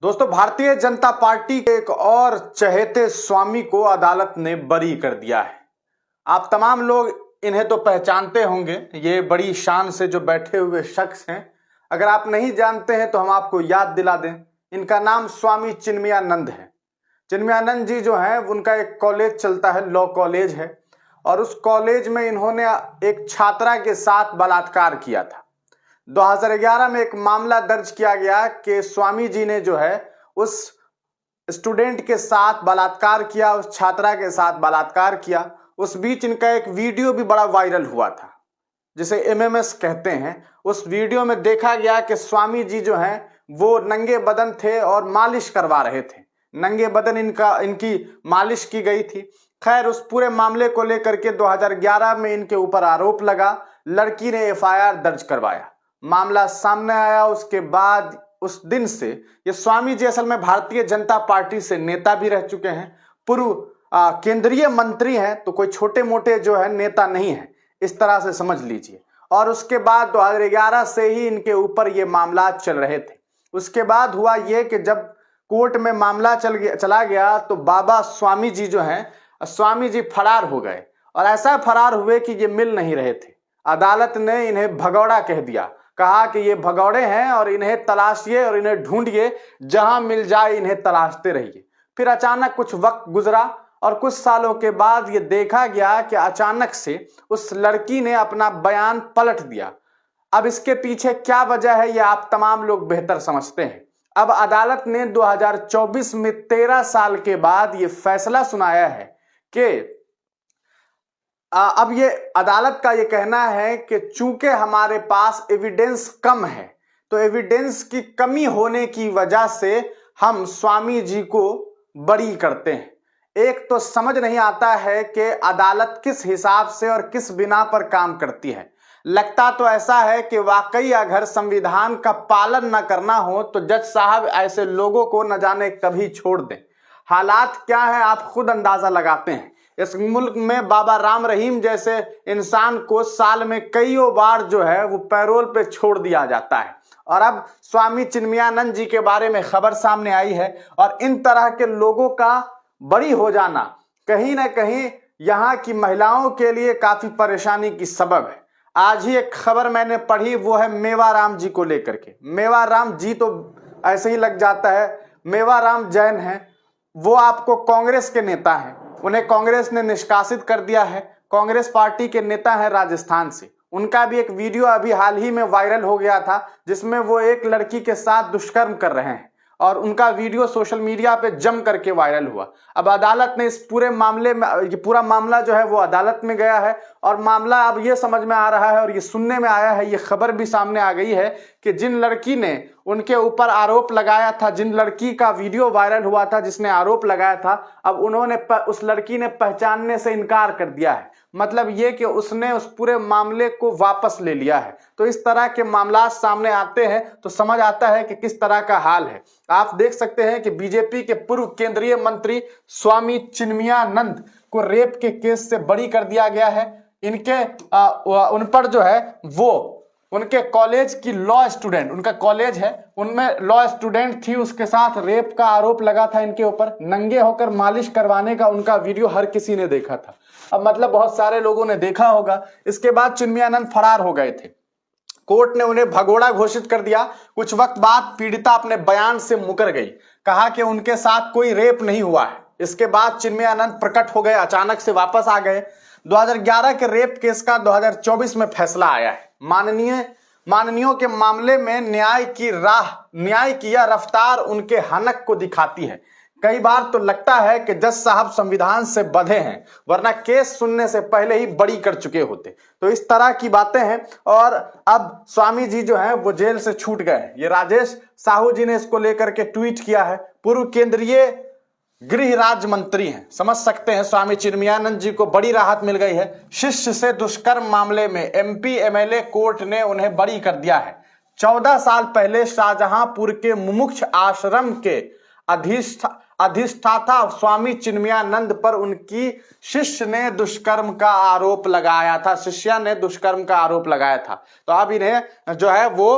दोस्तों, भारतीय जनता पार्टी के एक और चहेते स्वामी को अदालत ने बरी कर दिया है। आप तमाम लोग इन्हें तो पहचानते होंगे, ये बड़ी शान से जो बैठे हुए शख्स हैं। अगर आप नहीं जानते हैं तो हम आपको याद दिला दें, इनका नाम स्वामी चिन्मयानंद है। चिन्मयानंद जी जो हैं, उनका एक कॉलेज चलता है, लॉ कॉलेज है, और उस कॉलेज में इन्होंने एक छात्रा के साथ बलात्कार किया था। 2011 में एक मामला दर्ज किया गया कि स्वामी जी ने जो है उस स्टूडेंट के साथ बलात्कार किया, उस छात्रा के साथ बलात्कार किया। उस बीच इनका एक वीडियो भी बड़ा वायरल हुआ था, जिसे एमएमएस कहते हैं। उस वीडियो में देखा गया कि स्वामी जी जो हैं वो नंगे बदन थे और मालिश करवा रहे थे। नंगे बदन इनकी मालिश की गई थी। खैर, उस पूरे मामले को लेकर के 2011 में इनके ऊपर आरोप लगा। लड़की ने एफआईआर दर्ज करवाया, मामला सामने आया। उसके बाद उस दिन से ये स्वामी जी असल में भारतीय जनता पार्टी से नेता भी रह चुके हैं, पूर्व केंद्रीय मंत्री हैं, तो कोई छोटे मोटे जो है नेता नहीं है, इस तरह से समझ लीजिए। और उसके बाद 2011 से ही इनके ऊपर ये मामला चल रहे थे। उसके बाद हुआ ये कि जब कोर्ट में मामला चला गया तो बाबा स्वामी जी जो हैं, स्वामी जी फरार हो गए, और ऐसा फरार हुए कि ये मिल नहीं रहे थे। अदालत ने इन्हें भगौड़ा कह दिया, कहा कि ये भगौड़े हैं और इन्हें तलाशिए और इन्हें ढूंढिए, जहां मिल जाए इन्हें तलाशते रहिए। फिर अचानक कुछ वक्त गुजरा और कुछ सालों के बाद ये देखा गया कि अचानक से उस लड़की ने अपना बयान पलट दिया। अब इसके पीछे क्या वजह है ये आप तमाम लोग बेहतर समझते हैं। अब अदालत ने 2024 में 13 साल के बाद ये फैसला सुनाया है कि अब ये अदालत का ये कहना है कि चूंकि हमारे पास एविडेंस कम है, तो एविडेंस की कमी होने की वजह से हम स्वामी जी को बरी करते हैं। एक तो समझ नहीं आता है कि अदालत किस हिसाब से और किस बिना पर काम करती है। लगता तो ऐसा है कि वाकई अगर संविधान का पालन न करना हो तो जज साहब ऐसे लोगों को न जाने कभी छोड़ दें। हालात क्या है आप खुद अंदाजा लगाते हैं। इस मुल्क में बाबा राम रहीम जैसे इंसान को साल में कईयों बार जो है वो पैरोल पे छोड़ दिया जाता है, और अब स्वामी चिन्मयानंद जी के बारे में खबर सामने आई है। और इन तरह के लोगों का बरी हो जाना कहीं ना कहीं यहाँ की महिलाओं के लिए काफी परेशानी की सबब है। आज ही एक खबर मैंने पढ़ी, वो है मेवाराम जी को लेकर के। मेवाराम जी तो ऐसे ही लग जाता है, मेवाराम जैन है, वो आपको कांग्रेस के नेता हैं, उन्हें कांग्रेस ने निष्कासित कर दिया है। कांग्रेस पार्टी के नेता हैं राजस्थान से। उनका भी एक वीडियो अभी हाल ही में वायरल हो गया था, जिसमें वो एक लड़की के साथ दुष्कर्म कर रहे हैं, और उनका वीडियो सोशल मीडिया पे जम करके वायरल हुआ। अब अदालत ने इस पूरे मामले में, ये पूरा मामला जो है वो अदालत में गया है, और मामला अब ये समझ में आ रहा है और ये सुनने में आया है, ये खबर भी सामने आ गई है कि जिन लड़की ने उनके ऊपर आरोप लगाया था, जिन लड़की का वीडियो वायरल हुआ था, जिसने आरोप लगाया था, अब उन्होंने उस लड़की ने पहचानने से इनकार कर दिया है। मतलब ये कि उसने उस पूरे मामले को वापस ले लिया है। तो इस तरह के मामला सामने आते हैं तो समझ आता है कि किस तरह का हाल है। आप देख सकते हैं कि बीजेपी के पूर्व केंद्रीय मंत्री स्वामी चिन्मयानंद को रेप के केस से बरी कर दिया गया है। इनके उन पर जो है वो उनके कॉलेज की लॉ स्टूडेंट, उनका कॉलेज है, उनमें लॉ स्टूडेंट थी, उसके साथ रेप का आरोप लगा था इनके ऊपर। नंगे होकर मालिश करवाने का उनका वीडियो हर किसी ने देखा था। अब मतलब बहुत सारे लोगों ने देखा होगा। इसके बाद चिन्मयानंद फरार हो गए थे। कोर्ट ने उन्हें भगोड़ा घोषित कर दिया। कुछ वक्त बाद पीड़िता अपने बयान से मुकर गई, कहा कि उनके साथ कोई रेप नहीं हुआ है। इसके बाद चिन्मयानंद प्रकट हो गए, अचानक से वापस आ गए। 2011 के रेप केस का 2024 में फैसला आया है। माननीयों के मामले में न्याय की यह रफ्तार उनके हनक को दिखाती है। कई बार तो लगता है कि जज साहब संविधान से बंधे हैं, वरना केस सुनने से पहले ही बड़ी कर चुके होते। तो इस तरह की बातें हैं। और अब स्वामी जी जो हैं वो जेल से छूट गए हैं। ये राजेश साहू जी ने इसको लेकर के ट्वीट किया है। पूर्व केंद्रीय गृह राज्य मंत्री हैं, समझ सकते हैं। स्वामी चिन्मयानंद जी को बड़ी राहत मिल गई है। शिष्य से दुष्कर्म मामले में एमपी एमएलए कोर्ट ने उन्हें बरी कर दिया है। 14 साल पहले शाहजहांपुर के मुमुक्ष आश्रम के अधिष्ठाता स्वामी चिन्मयानंद पर उनकी शिष्या ने दुष्कर्म का आरोप लगाया था। तो अब इन्हें जो है वो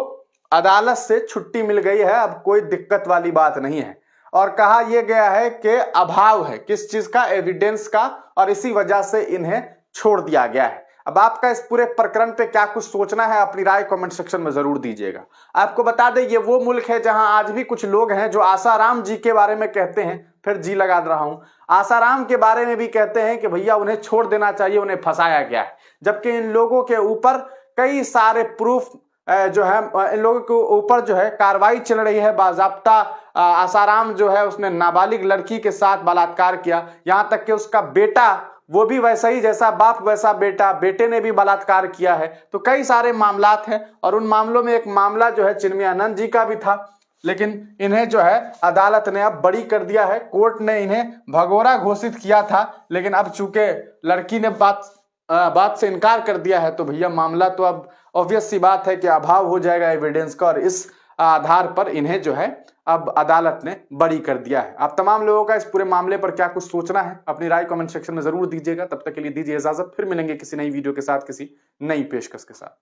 अदालत से छुट्टी मिल गई है, अब कोई दिक्कत वाली बात नहीं है। और कहा यह गया है कि अभाव है किस चीज का, एविडेंस का, और इसी वजह से इन्हें छोड़ दिया गया है। अब आपका इस पूरे प्रकरण पे क्या कुछ सोचना है, अपनी राय कमेंट सेक्शन में जरूर दीजिएगा। आपको बता दें ये वो मुल्क है जहां आज भी कुछ लोग हैं जो आसाराम जी के बारे में कहते हैं, फिर जी लगा रहा हूं, आसाराम के बारे में भी कहते हैं कि भैया उन्हें छोड़ देना चाहिए, उन्हें फंसाया गया है, जबकि इन लोगों के ऊपर कई सारे प्रूफ जो है, इन लोगों के ऊपर जो है कार्रवाई चल रही है बाजाब्ता। आसाराम जो है उसने नाबालिग लड़की के साथ बलात्कार किया, यहां तक कि उसका बेटा वो भी वैसा ही, जैसा बाप वैसा बेटा, बेटे ने भी बलात्कार किया है। तो कई सारे मामलात हैं और उन मामलों में एक मामला जो है चिन्मयानंद जी का भी था, लेकिन इन्हें जो है अदालत ने अब बरी कर दिया है। कोर्ट ने इन्हें भगोड़ा घोषित किया था, लेकिन अब चूंकि लड़की ने बात से इनकार कर दिया है तो भैया मामला तो अब ऑब्वियस सी बात है कि अभाव हो जाएगा एविडेंस का, और इस आधार पर इन्हें जो है अब अदालत ने बरी कर दिया है। आप तमाम लोगों का इस पूरे मामले पर क्या कुछ सोचना है, अपनी राय कमेंट सेक्शन में जरूर दीजिएगा। तब तक के लिए दीजिए इजाजत, फिर मिलेंगे किसी नई वीडियो के साथ, किसी नई पेशकश के साथ।